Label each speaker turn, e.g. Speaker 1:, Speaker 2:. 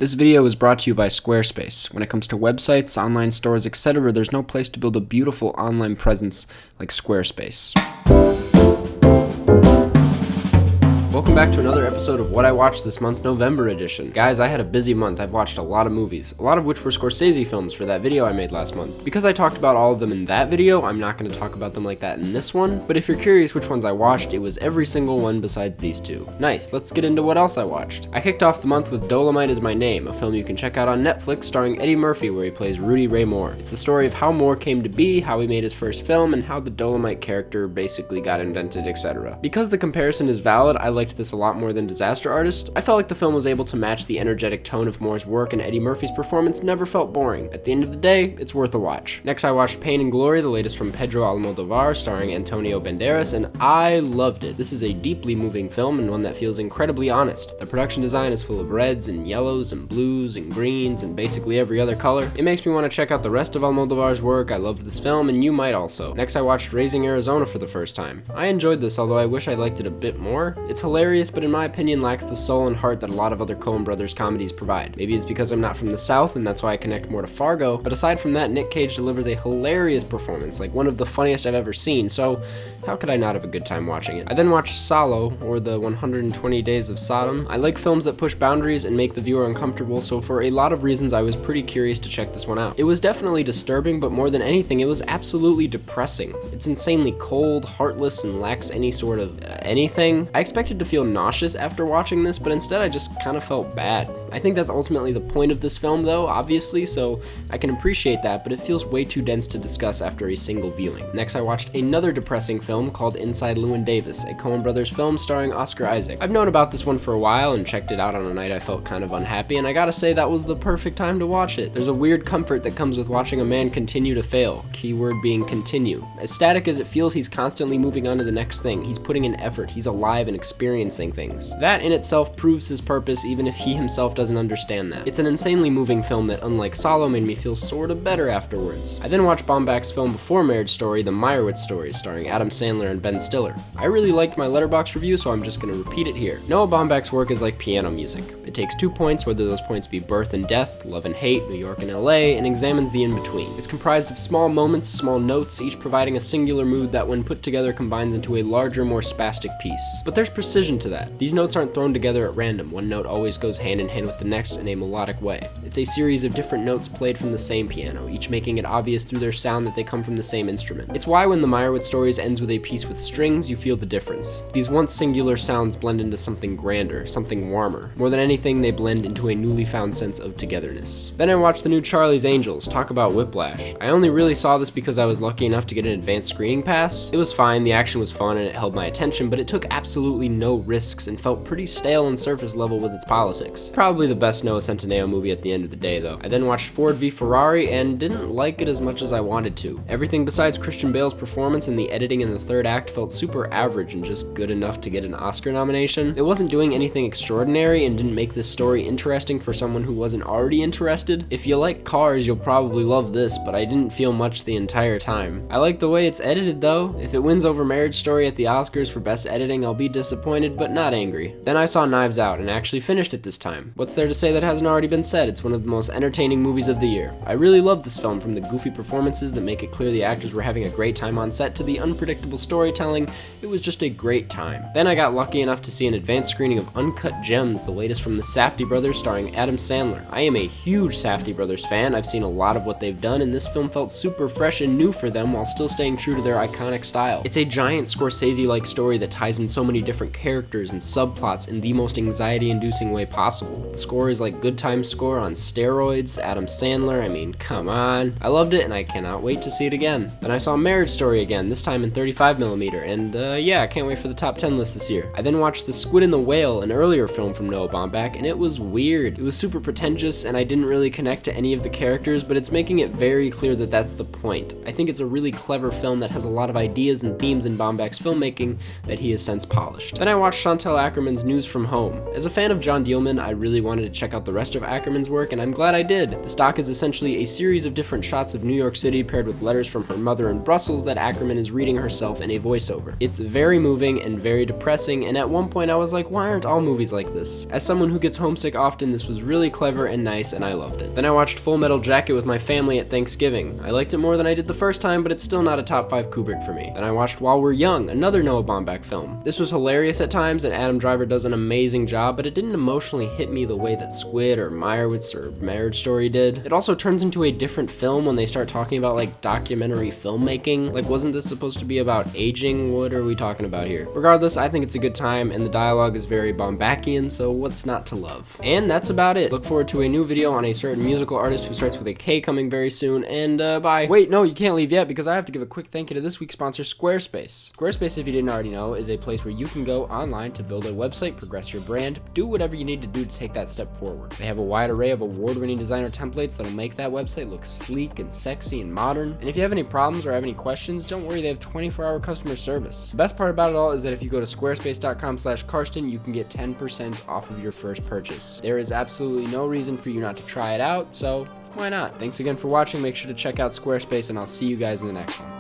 Speaker 1: This video is brought to you by Squarespace. When it comes to websites, online stores, etc., there's no place to build a beautiful online presence like Squarespace. Welcome back to another episode of What I Watched This Month, November edition. Guys, I had a busy month. I've watched a lot of movies, a lot of which were Scorsese films for that video I made last month. Because I talked about all of them in that video, I'm not going to talk about them like that in this one, but if you're curious which ones I watched, it was every single one besides these two. Nice, let's get into what else I watched. I kicked off the month with Dolomite Is My Name, a film you can check out on Netflix starring Eddie Murphy where he plays Rudy Ray Moore. It's the story of how Moore came to be, how he made his first film, and how the Dolomite character basically got invented, etc. Because the comparison is valid, I liked this a lot more than Disaster Artist. I felt like the film was able to match the energetic tone of Moore's work, and Eddie Murphy's performance never felt boring. At the end of the day, it's worth a watch. Next, I watched Pain and Glory, the latest from Pedro Almodovar, starring Antonio Banderas, and I loved it. This is a deeply moving film and one that feels incredibly honest. The production design is full of reds and yellows and blues and greens and basically every other color. It makes me want to check out the rest of Almodovar's work. I loved this film, and you might also. Next, I watched Raising Arizona for the first time. I enjoyed this, although I wish I liked it a bit more. It's hilarious, but in my opinion lacks the soul and heart that a lot of other Coen Brothers comedies provide. Maybe it's because I'm not from the South and that's why I connect more to Fargo, but aside from that, Nick Cage delivers a hilarious performance, like one of the funniest I've ever seen, so how could I not have a good time watching it? I then watched Solow, or the 120 Days of Sodom. I like films that push boundaries and make the viewer uncomfortable, so for a lot of reasons I was pretty curious to check this one out. It was definitely disturbing, but more than anything, it was absolutely depressing. It's insanely cold, heartless, and lacks any sort of anything. I expected to feel nauseous after watching this, but instead I just kind of felt bad. I think that's ultimately the point of this film though, obviously, so I can appreciate that, but it feels way too dense to discuss after a single viewing. Next, I watched another depressing film called Inside Llewyn Davis, a Coen Brothers film starring Oscar Isaac. I've known about this one for a while and checked it out on a night I felt kind of unhappy, and I gotta say that was the perfect time to watch it. There's a weird comfort that comes with watching a man continue to fail, keyword being continue. As static as it feels, he's constantly moving on to the next thing. He's putting in effort, he's alive and experiencing things. That in itself proves his purpose even if he himself doesn't understand that. It's an insanely moving film that, unlike Solow, made me feel sorta better afterwards. I then watched Baumbach's film before Marriage Story, The Meyerowitz Stories, starring Adam Sandler and Ben Stiller. I really liked my Letterboxd review, so I'm just gonna repeat it here. Noah Baumbach's work is like piano music. It takes 2 points, whether those points be birth and death, love and hate, New York and LA, and examines the in-between. It's comprised of small moments, small notes, each providing a singular mood that when put together combines into a larger, more spastic piece. But there's precision to that. These notes aren't thrown together at random. One note always goes hand in hand with the next in a melodic way. It's a series of different notes played from the same piano, each making it obvious through their sound that they come from the same instrument. It's why when the Meyerowitz Stories ends with a piece with strings, you feel the difference. These once singular sounds blend into something grander, something warmer. More than anything, they blend into a newly found sense of togetherness. Then I watched the new Charlie's Angels. Talk about whiplash. I only really saw this because I was lucky enough to get an advanced screening pass. It was fine, the action was fun, and it held my attention, but it took absolutely no risks and felt pretty stale and surface level with its politics. Probably the best Noah Centineo movie at the end of the day, though. I then watched Ford v Ferrari and didn't like it as much as I wanted to. Everything besides Christian Bale's performance and the editing in the third act felt super average and just good enough to get an Oscar nomination. It wasn't doing anything extraordinary and didn't make this story interesting for someone who wasn't already interested. If you like cars, you'll probably love this, but I didn't feel much the entire time. I like the way it's edited though. If it wins over Marriage Story at the Oscars for best editing, I'll be disappointed but not angry. Then I saw Knives Out and actually finished it this time. What's there to say that hasn't already been said? It's one of the most entertaining movies of the year. I really love this film, from the goofy performances that make it clear the actors were having a great time on set to the unpredictable storytelling. It was just a great time. Then I got lucky enough to see an advanced screening of Uncut Gems, the latest from the Safdie brothers starring Adam Sandler. I am a huge Safdie brothers fan. I've seen a lot of what they've done, and this film felt super fresh and new for them while still staying true to their iconic style. It's a giant Scorsese-like story that ties in so many different characters and subplots in the most anxiety-inducing way possible. The score is like Good Times score on steroids. Adam Sandler, I mean, come on. I loved it and I cannot wait to see it again. Then I saw Marriage Story again, this time in 35mm, and yeah, I can't wait for the top 10 list this year. I then watched The Squid and the Whale, an earlier film from Noah Baumbach, and it was weird. It was super pretentious and I didn't really connect to any of the characters, but it's making it very clear that that's the point. I think it's a really clever film that has a lot of ideas and themes in Baumbach's filmmaking that he has since polished. Then I watched Chantal Ackerman's News from Home. As a fan of John Dielman, I really wanted to check out the rest of Ackerman's work, and I'm glad I did. The stock is essentially a series of different shots of New York City paired with letters from her mother in Brussels that Ackerman is reading herself in a voiceover. It's very moving and very depressing, and at one point I was like, why aren't all movies like this? As someone who gets homesick often, this was really clever and nice, and I loved it. Then I watched Full Metal Jacket with my family at Thanksgiving. I liked it more than I did the first time, but it's still not a top 5 Kubrick for me. Then I watched While We're Young, another Noah Baumbach film. This was hilarious at times, and Adam Driver does an amazing job, but it didn't emotionally hit me the way that Squid or Meyerowitz or Marriage Story did. It also turns into a different film when they start talking about like documentary filmmaking. Like, wasn't this supposed to be about aging? What are we talking about here? Regardless, I think it's a good time, and the dialogue is very Baumbachian, so what's not to love? And that's about it. Look forward to a new video on a certain musical artist who starts with a K coming very soon, and bye. Wait, no, you can't leave yet, because I have to give a quick thank you to this week's sponsor, Squarespace. Squarespace, if you didn't already know, is a place where you can go online to build a website, progress your brand, do whatever you need to do to take that step forward. They have a wide array of award-winning designer templates that'll make that website look sleek and sexy and modern. And if you have any problems or have any questions, don't worry, they have 24-hour customer service. The best part about it all is that if you go to squarespace.com/Karsten, you can get 10% off of your first purchase. There is absolutely no reason for you not to try it out, so why not? Thanks again for watching. Make sure to check out Squarespace, and I'll see you guys in the next one.